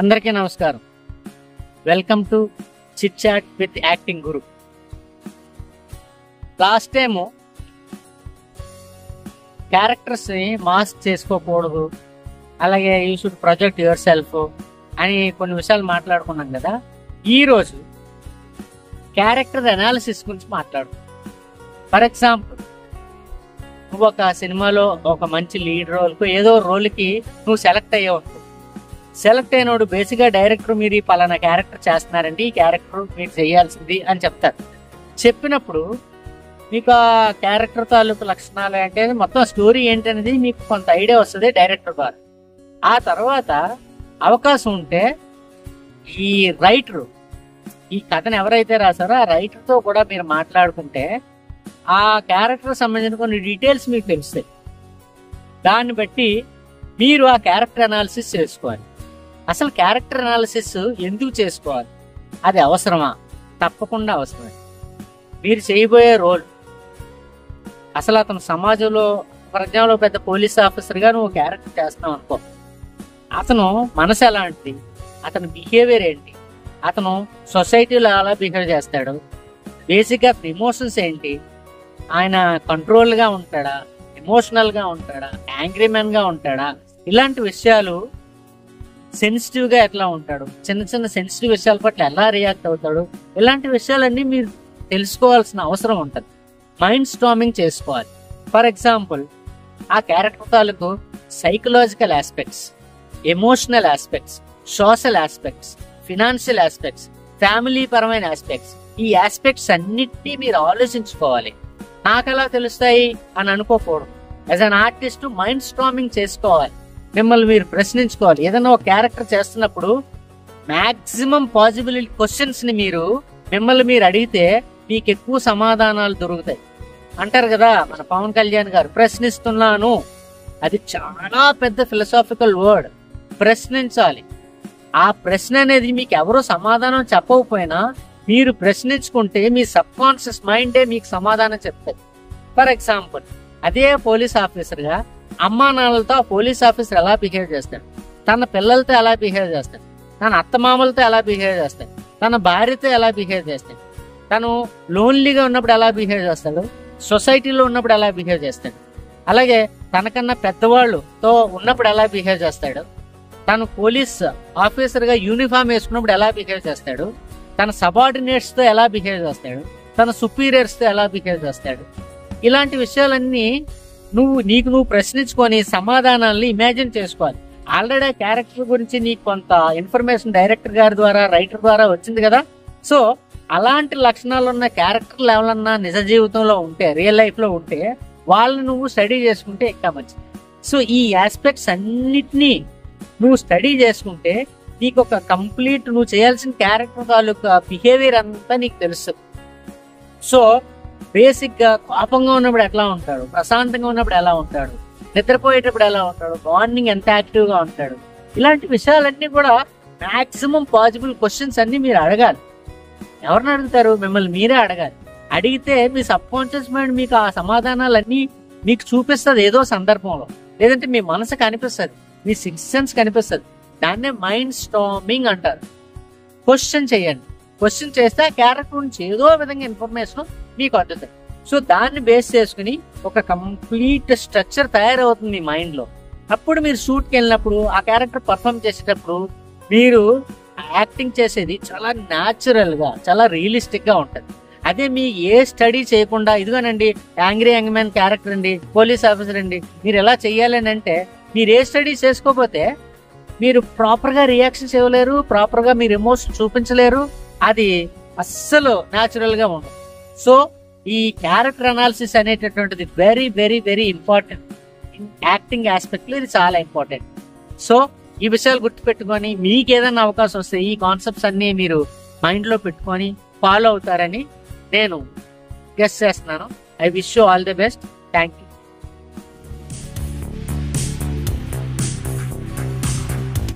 అందరికీ నమస్కారం. Welcome to chit chat with acting guru. Last time క్యారెక్టర్స్ని మాస్క్ చేసుకోకూడదు, అలాగే you should project yourself అని కొన్ని విషయాలు మాట్లాడుకున్నాం కదా. ఈరోజు క్యారెక్టర్ అనాలిసిస్ గురించి మాట్లాడుతున్నాం. ఫర్ ఎగ్జాంపుల్, నువ్వు ఒక సినిమాలో ఒక మంచి లీడ్ రోల్కు ఏదో రోల్కి నువ్వు సెలెక్ట్ అయ్యావు. సెలెక్ట్ అయినోడు బేసిక్గా డైరెక్టర్ మీరు ఈ పలానా క్యారెక్టర్ చేస్తున్నారండి, ఈ క్యారెక్టర్ మీరు చేయాల్సింది అని చెప్తారు. చెప్పినప్పుడు మీకు ఆ క్యారెక్టర్ తాలూకు లక్షణాలు అంటే మొత్తం స్టోరీ ఏంటనేది మీకు కొంత ఐడియా వస్తుంది డైరెక్టర్ ద్వారా. ఆ తర్వాత అవకాశం ఉంటే ఈ రైటరు, ఈ కథను ఎవరైతే రాశారో ఆ రైటర్తో కూడా మీరు మాట్లాడుకుంటే ఆ క్యారెక్టర్ సంబంధించిన కొన్ని డీటెయిల్స్ మీకు తెలుస్తాయి. దాన్ని బట్టి మీరు ఆ క్యారెక్టర్ అనాలిసిస్ చేసుకోవాలి. అసలు క్యారెక్టర్ అనాలిసిస్ ఎందుకు చేసుకోవాలి, అది అవసరమా? తప్పకుండా అవసరమే. మీరు చేయబోయే రోల్, అసలు అతను సమాజంలో ఫర్ ఎగ్జాంపుల్ పెద్ద పోలీస్ ఆఫీసర్గా నువ్వు క్యారెక్టర్ చేస్తున్నావు అనుకో, అతను మనసు ఎలాంటిది, అతని బిహేవియర్ ఏంటి, అతను సొసైటీలో ఎలా బిహేవ్ చేస్తాడు, బేసిక్గా అతని ఎమోషన్స్ ఏంటి, ఆయన కంట్రోల్గా ఉంటాడా, ఎమోషనల్గా ఉంటాడా, యాంగ్రీ మ్యాన్గా ఉంటాడా, ఇలాంటి విషయాలు, సెన్సిటివ్గా ఎట్లా ఉంటాడు, చిన్న చిన్న సెన్సిటివ్ విషయాల పట్ల ఎలా రియాక్ట్ అవుతాడు, ఇలాంటి విషయాలన్నీ మీరు తెలుసుకోవాల్సిన అవసరం ఉంటుంది. మైండ్ స్టార్మింగ్ చేసుకోవాలి. ఫర్ ఎగ్జాంపుల్, ఆ క్యారెక్టర్ తాలూకు psychological aspects, emotional aspects, social aspects, financial aspects, family పరమైన ఆస్పెక్ట్స్, ఈ ఆస్పెక్ట్స్ అన్నిటినీ మీరు ఆలోచించుకోవాలి. నాకు ఎలా తెలుస్తాయి అని అనుకోకూడదు. As an artist mind storming చేసుకోవాలి. మిమ్మల్ని మీరు ప్రశ్నించుకోవాలి. ఏదైనా ఒక క్యారెక్టర్ చేస్తున్నప్పుడు మ్యాక్సిమం పాసిబిలిటీ క్వశ్చన్స్ని మిమ్మల్ని మీరు అడిగితే మీకు ఎక్కువ సమాధానాలు దొరుకుతాయి. అంటారు కదా మన పవన్ కళ్యాణ్ గారు, ప్రశ్నిస్తున్నాను. అది చాలా పెద్ద ఫిలసాఫికల్ వర్డ్. ప్రశ్నించాలి. ఆ ప్రశ్న అనేది మీకు ఎవరో సమాధానం చెప్పకపోయినా మీరు ప్రశ్నించుకుంటే మీ సబ్ కాన్షియస్ మైండే మీకు సమాధానం చెప్తాయి. ఫర్ ఎగ్జాంపుల్, అదే పోలీస్ ఆఫీసర్గా అమ్మా నాన్నలతో ఆ పోలీస్ ఆఫీసర్ ఎలా బిహేవ్ చేస్తాడు, తన పిల్లలతో ఎలా బిహేవ్ చేస్తాడు, తన అత్తమామలతో ఎలా బిహేవ్ చేస్తాడు, తన భార్యతో ఎలా బిహేవ్ చేస్తాడు, తను లోన్లీగా ఉన్నప్పుడు ఎలా బిహేవ్ చేస్తాడు, సొసైటీలో ఉన్నప్పుడు ఎలా బిహేవ్ చేస్తాడు, అలాగే తనకన్నా పెద్దవాళ్ళతో ఉన్నప్పుడు ఎలా బిహేవ్ చేస్తాడు, తను పోలీస్ ఆఫీసర్గా యూనిఫామ్ వేసుకున్నప్పుడు ఎలా బిహేవ్ చేస్తాడు, తన సబార్డినేట్స్తో ఎలా బిహేవ్ చేస్తాడు, తన సుపీరియర్స్తో ఎలా బిహేవ్ చేస్తాడు, ఇలాంటి విషయాలన్నీ నువ్వు ప్రశ్నించుకొని సమాధానాల్ని ఇమాజిన్ చేసుకోవాలి. ఆల్రెడీ ఆ క్యారెక్టర్ గురించి నీకు కొంత ఇన్ఫర్మేషన్ డైరెక్టర్ గారి ద్వారా, రైటర్ ద్వారా వచ్చింది కదా. సో అలాంటి లక్షణాలు ఉన్న క్యారెక్టర్లు ఎవరన్నా నిజ జీవితంలో ఉంటే, రియల్ లైఫ్లో ఉంటే, వాళ్ళని నువ్వు స్టడీ చేసుకుంటే ఇంకా మంచిది. సో ఈ ఆస్పెక్ట్స్ అన్నిటినీ నువ్వు స్టడీ చేసుకుంటే నీకు ఒక కంప్లీట్ నువ్వు చేయాల్సిన క్యారెక్టర్ తాలూకా బిహేవియర్ అంతా నీకు తెలుస్తుంది. సో బేసిక్గా కోపంగా ఉన్నప్పుడు ఎట్లా ఉంటాడు, ప్రశాంతంగా ఉన్నప్పుడు ఎలా ఉంటాడు, నిద్రపోయేటప్పుడు ఎలా ఉంటాడు, మార్నింగ్ ఎంత యాక్టివ్గా ఉంటాడు, ఇలాంటి విషయాలన్నీ కూడా మ్యాక్సిమం పాసిబుల్ క్వశ్చన్స్ అన్ని మీరు అడగాలి. ఎవరిని అడుగుతారు? మిమ్మల్ని మీరే అడగాలి. అడిగితే మీ సబ్ కాన్షియస్ మైండ్ మీకు ఆ సమాధానాలన్నీ మీకు చూపిస్తుంది ఏదో సందర్భంలో, లేదంటే మీ మనసు కనిపిస్తుంది, మీ సిక్స్ సెన్స్ కనిపిస్తుంది. దాన్నే మైండ్ స్టార్మింగ్ అంటారు. క్వశ్చన్ చేయండి. క్వశ్చన్ చేస్తే ఆ క్యారెక్టర్ నుంచి ఏదో విధంగా ఇన్ఫర్మేషన్ మీకు అందుతుంది. సో దాన్ని బేస్ చేసుకుని ఒక కంప్లీట్ స్ట్రక్చర్ తయారవుతుంది మీ మైండ్లో. అప్పుడు మీరు షూట్కి వెళ్ళినప్పుడు ఆ క్యారెక్టర్ పర్ఫామ్ చేసేటప్పుడు మీరు యాక్టింగ్ చేసేది చాలా న్యాచురల్గా, చాలా రియలిస్టిక్గా ఉంటుంది. అదే మీ ఏ స్టడీ చేయకుండా, ఇదిగోనండి యాంగ్రీ యంగ్ మ్యాన్ క్యారెక్టర్ అండి, పోలీస్ ఆఫీసర్ అండి, మీరు ఎలా చెయ్యాలని అంటే మీరు ఏ స్టడీ చేసుకోకపోతే మీరు ప్రాపర్గా రియాక్షన్స్ ఇవ్వలేరు, ప్రాపర్గా మీరు ఎమోషన్ చూపించలేరు. అది అస్సలు న్యాచురల్గా ఉండదు. సో ఈ క్యారెక్టర్ అనాలిసిస్ అనేటటువంటిది very very very important. Acting ఆస్పెక్ట్లో ఇది చాలా ఇంపార్టెంట్. సో ఈ విషయాలు గుర్తుపెట్టుకొని మీకు ఏదైనా అవకాశం వస్తే ఈ కాన్సెప్ట్స్ అన్నీ మీరు మైండ్లో పెట్టుకొని ఫాలో అవుతారని నేను గెస్ చేస్తున్నాను. I wish you all the best. Thank you.